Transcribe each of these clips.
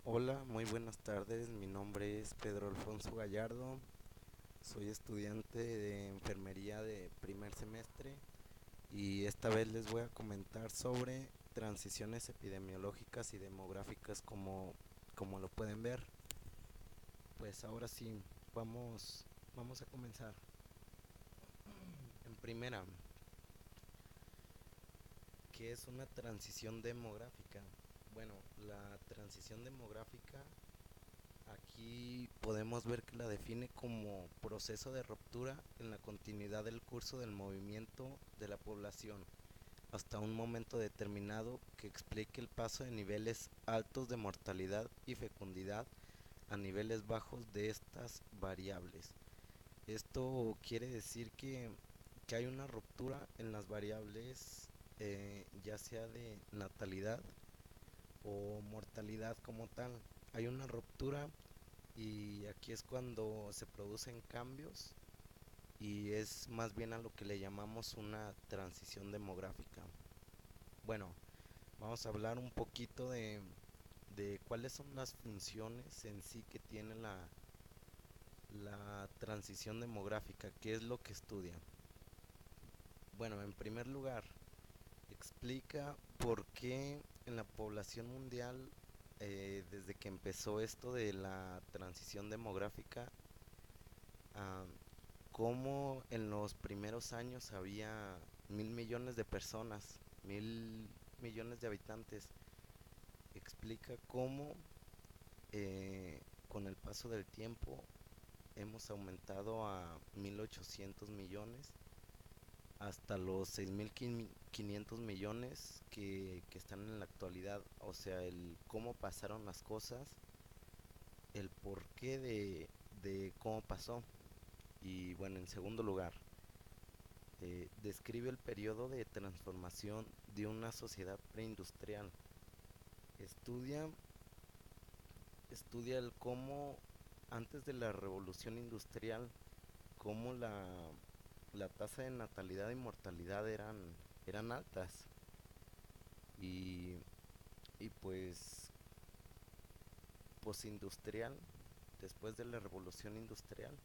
Hola, muy buenas tardes. Mi nombre es Pedro Alfonso Gallardo. Soy estudiante de enfermería de primer semestre y esta vez les voy a comentar sobre transiciones epidemiológicas y demográficas como lo pueden ver. Pues ahora sí, vamos a comenzar. En primera, ¿qué es una transición demográfica? Bueno, la transición demográfica aquí podemos ver que la define como proceso de ruptura en la continuidad del curso del movimiento de la población hasta un momento determinado que explique el paso de niveles altos de mortalidad y fecundidad a niveles bajos de estas variables. Esto quiere decir que hay una ruptura en las variables, ya sea de natalidad o mortalidad como tal. Hay una ruptura y aquí es cuando se producen cambios y es más bien a lo que le llamamos una transición demográfica. Bueno, vamos a hablar un poquito de cuáles son las funciones en sí que tiene la transición demográfica, qué es lo que estudia. Bueno, en primer lugar, explica por qué en la población mundial, desde que empezó esto de la transición demográfica, ah, cómo en los primeros años había 1.000 millones de personas, 1.000 millones de habitantes. Explica cómo con el paso del tiempo hemos aumentado a 1.800 millones hasta los 6.500 millones que están en la actualidad. O sea, el cómo pasaron las cosas, el porqué de cómo pasó. Y bueno, en segundo lugar, describe el periodo de transformación de una sociedad preindustrial. Estudia, estudia el cómo antes de la revolución industrial, cómo la tasa de natalidad y mortalidad eran altas. Y, y pues postindustrial, después de la revolución industrial,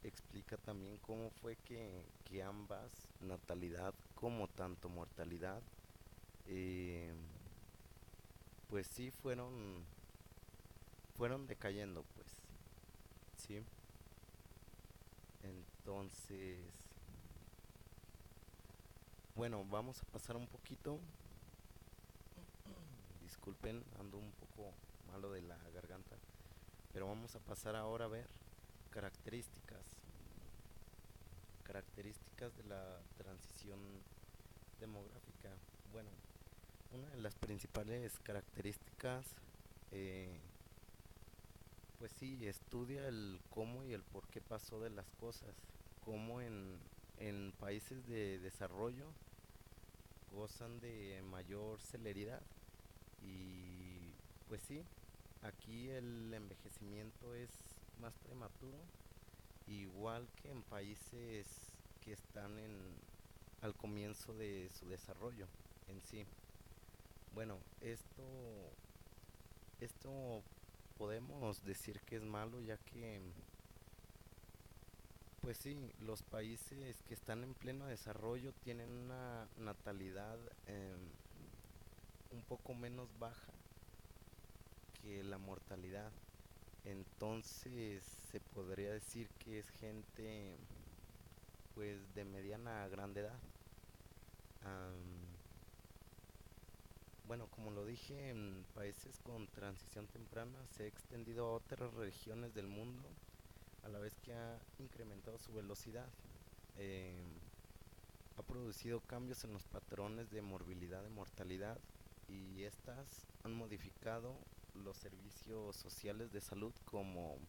explica también cómo fue que ambas, natalidad como tanto mortalidad, eh, pues sí fueron decayendo, pues, sí. Entonces, bueno, vamos a pasar un poquito, disculpen, ando un poco malo de la garganta, pero vamos a pasar ahora a ver características, características de la transición demográfica. Bueno, una de las principales características, eh, pues sí, estudia el cómo y el por qué pasó de las cosas, cómo en países de desarrollo gozan de mayor celeridad y pues sí, aquí el envejecimiento es más prematuro, igual que en países que están al comienzo de su desarrollo en sí. Bueno, esto podemos decir que es malo ya que, pues sí, los países que están en pleno desarrollo tienen una natalidad un poco menos baja que la mortalidad. Entonces se podría decir que es gente pues de mediana a grande edad. Am, bueno, como lo dije, en países con transición temprana se ha extendido a otras regiones del mundo a la vez que ha incrementado su velocidad. Em, Ha producido cambios en los patrones de morbilidad y mortalidad y estas han modificado los servicios sociales de salud como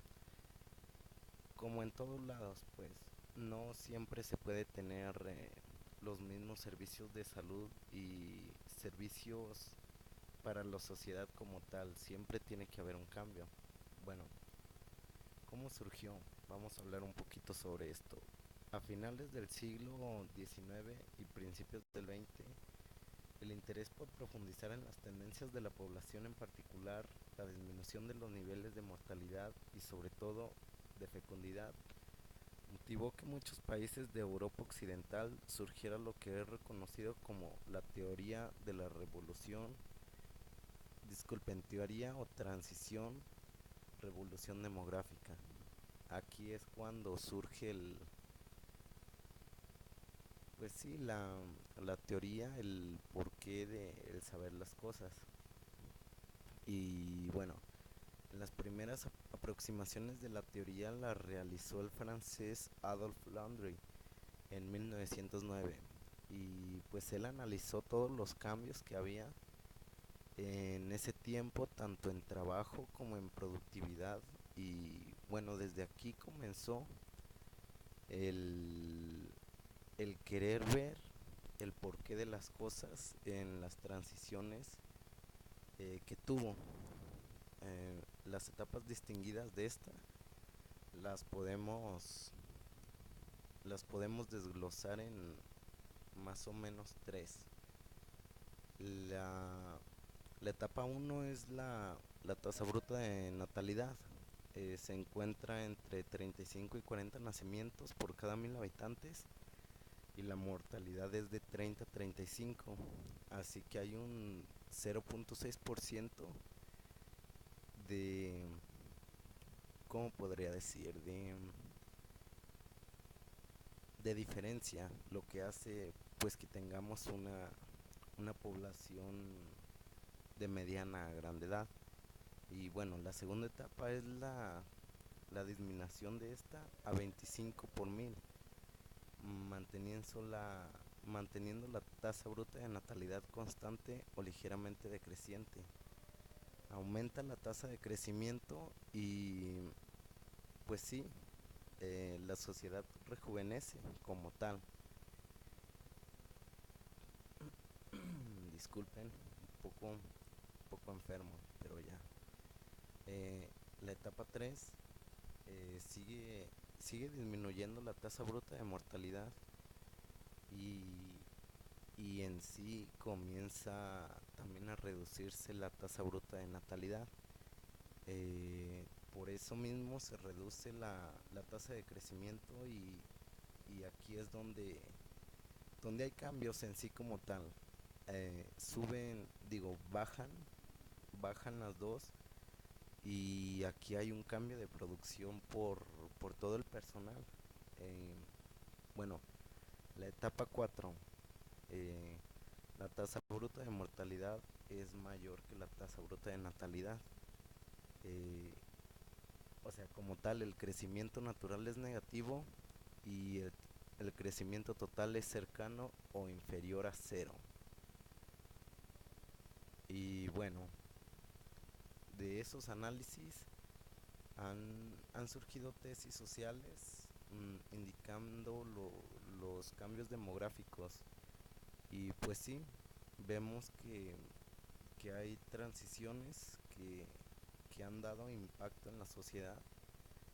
en todos lados, pues no siempre se puede tener los mismos servicios de salud y servicios para la sociedad como tal, siempre tiene que haber un cambio. Bueno, ¿cómo surgió? Vamos a hablar un poquito sobre esto. A finales del siglo XIX y principios del XX, El interés por profundizar en las tendencias de la población, en particular la disminución de los niveles de mortalidad y sobre todo de fecundidad, motivó que muchos países de Europa Occidental surgiera lo que es reconocido como la teoría de la revolución, disculpen, teoría o transición, revolución demográfica. Aquí es cuando surge pues sí, la teoría, el porqué de el saber las cosas. Y bueno, las primeras aproximaciones de la teoría la realizó el francés Adolphe Landry en 1909, y pues él analizó todos los cambios que había en ese tiempo, tanto en trabajo como en productividad, y bueno, desde aquí comenzó el, el querer ver el porqué de las cosas en las transiciones que tuvo. Las etapas distinguidas de esta las podemos, las podemos desglosar en más o menos tres. La, la etapa uno es la tasa bruta de natalidad. Se encuentra entre 35 y 40 nacimientos por cada 1000 habitantes, y la mortalidad es de 30 a 35. Así que hay un 0.6% de, ¿cómo podría decir? De diferencia, lo que hace pues que tengamos una población de mediana a grande edad. Y bueno, la segunda etapa es la disminución de esta a 25 por 1000, manteniendo manteniendo la tasa bruta de natalidad constante o ligeramente decreciente. Aumenta la tasa de crecimiento y pues sí, la sociedad rejuvenece como tal. Disculpen, un poco enfermo, pero ya. La etapa 3 sigue disminuyendo la tasa bruta de mortalidad, y, y en sí comienza también a reducirse la tasa bruta de natalidad. Eh, por eso mismo se reduce la tasa de crecimiento, y aquí es donde hay cambios en sí como tal. Suben, digo, bajan las dos, y aquí hay un cambio de producción por todo el personal. Eh, bueno, la etapa 4, eh, la tasa bruta de mortalidad es mayor que la tasa bruta de natalidad. Eh, o sea, como tal, el crecimiento natural es negativo, y el crecimiento total es cercano o inferior a cero. Y bueno, de esos análisis han surgido tesis sociales indicando los cambios demográficos. Y pues sí, vemos que hay transiciones que han dado impacto en la sociedad,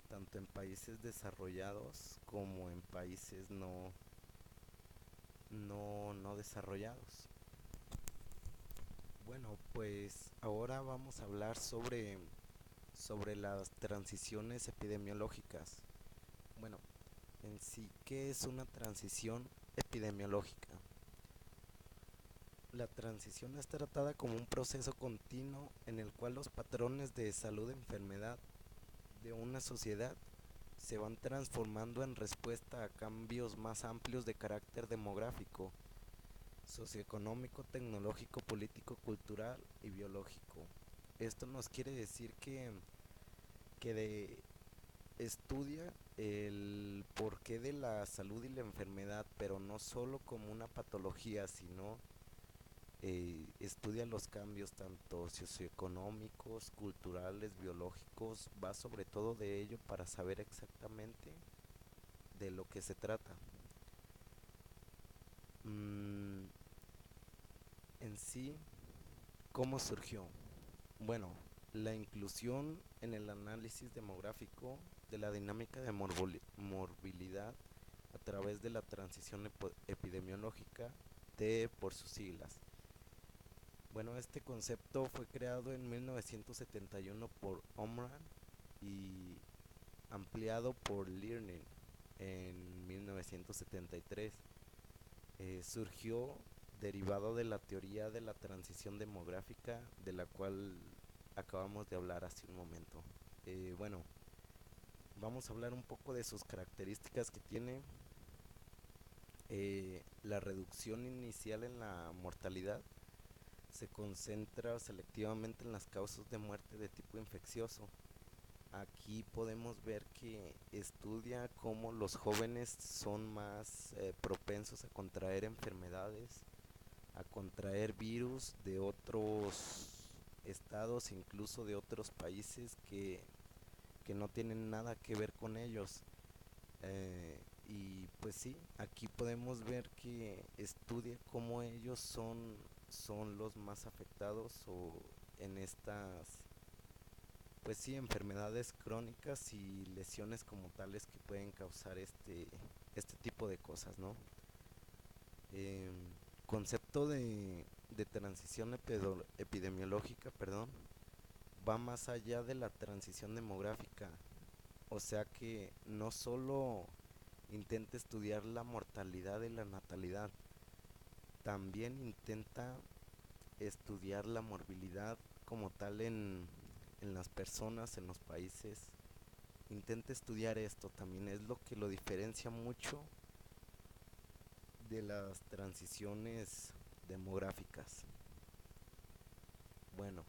tanto en países desarrollados como en países no desarrollados. Bueno, pues ahora vamos a hablar sobre las transiciones epidemiológicas. Bueno, en sí, ¿qué es una transición epidemiológica? La transición es tratada como un proceso continuo en el cual los patrones de salud-enfermedad de una sociedad se van transformando en respuesta a cambios más amplios de carácter demográfico, socioeconómico, tecnológico, político, cultural y biológico. Esto nos quiere decir que estudia el porqué de la salud y la enfermedad, pero no solo como una patología, sino estudia los cambios tanto socioeconómicos, culturales, biológicos, va sobre todo de ello para saber exactamente de lo que se trata. Mm, en sí, ¿cómo surgió? Bueno, la inclusión en el análisis demográfico de la dinámica de morbilidad a través de la transición epidemiológica, T por sus siglas. Bueno, este concepto fue creado en 1971 por Omran y ampliado por Learning en 1973. Surgió derivado de la teoría de la transición demográfica de la cual acabamos de hablar hace un momento. Bueno, vamos a hablar un poco de sus características que tiene. La reducción inicial en la mortalidad se concentra selectivamente en las causas de muerte de tipo infeccioso. Aquí podemos ver que estudia cómo los jóvenes son más propensos a contraer enfermedades, a contraer virus de otros estados, incluso de otros países que no tienen nada que ver con ellos. Y pues sí, aquí podemos ver que estudia cómo ellos son los más afectados o en estas, pues sí, enfermedades crónicas y lesiones como tales que pueden causar este tipo de cosas, ¿no? Eh, Concepto de transición epidemiológica, perdón, va más allá de la transición demográfica. O sea que no solo intenta estudiar la mortalidad y la natalidad, también intenta estudiar la morbilidad como tal en las personas, en los países. Intenta estudiar esto también, es lo que lo diferencia mucho de las transiciones demográficas. Bueno,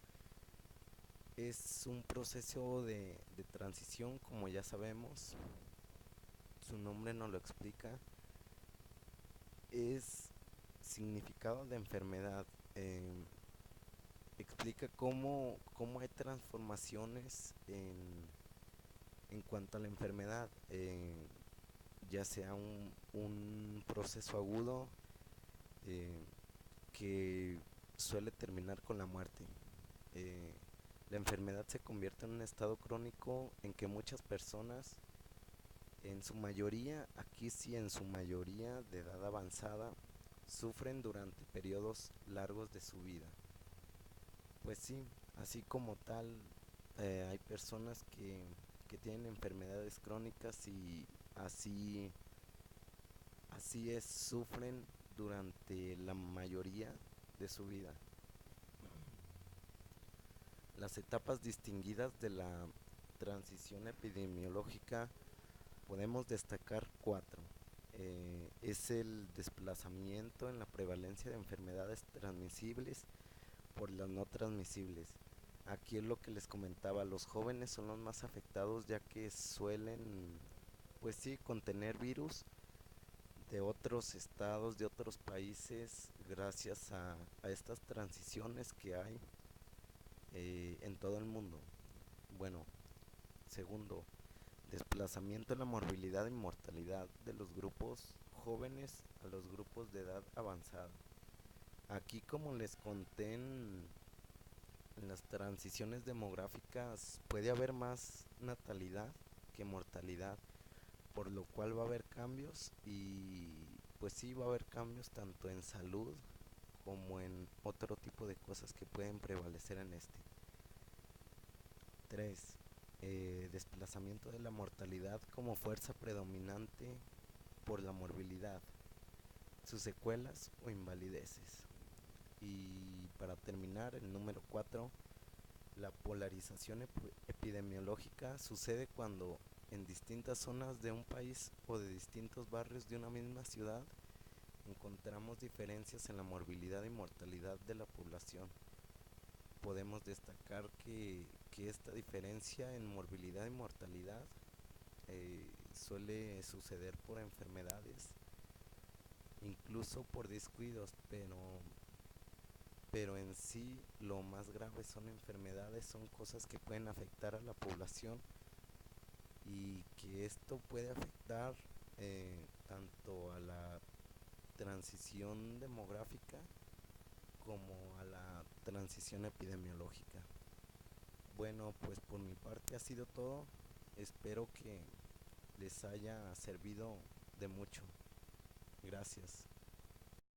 es un proceso de transición, como ya sabemos, su nombre nos lo explica, es significado de enfermedad. Explica cómo hay transformaciones en cuanto a la enfermedad, ya sea un proceso agudo eh, que suele terminar con la muerte. Eh, la enfermedad se convierte en un estado crónico en que muchas personas, en su mayoría, aquí sí en su mayoría de edad avanzada, sufren durante periodos largos de su vida. Pues sí, así como tal, hay personas que tienen enfermedades crónicas y así es, sufren durante la mayoría de su vida. Las etapas distinguidas de la transición epidemiológica podemos destacar cuatro. Es el desplazamiento en la prevalencia de enfermedades transmisibles por las no transmisibles. Aquí es lo que les comentaba, los jóvenes son los más afectados ya que suelen, pues sí, contener virus de otros estados, de otros países, gracias a estas transiciones que hay en todo el mundo. Bueno, segundo, desplazamiento en la morbilidad y mortalidad de los grupos jóvenes a los grupos de edad avanzada. Aquí, como les conté en las transiciones demográficas, puede haber más natalidad que mortalidad, por lo cual va a haber cambios y pues sí va a haber cambios tanto en salud como en otro tipo de cosas que pueden prevalecer en este. 3. Desplazamiento de la mortalidad como fuerza predominante por la morbilidad, sus secuelas o invalideces. Y para terminar, el número 4, la polarización epidemiológica sucede cuando en distintas zonas de un país o de distintos barrios de una misma ciudad encontramos diferencias en la morbilidad y mortalidad de la población. Podemos destacar que esta diferencia en morbilidad y mortalidad suele suceder por enfermedades, incluso por descuidos, pero en sí lo más grave son enfermedades, son cosas que pueden afectar a la población y que esto puede afectar tanto a la transición demográfica como a la transición epidemiológica. Bueno, pues por mi parte ha sido todo. Espero que les haya servido de mucho. Gracias.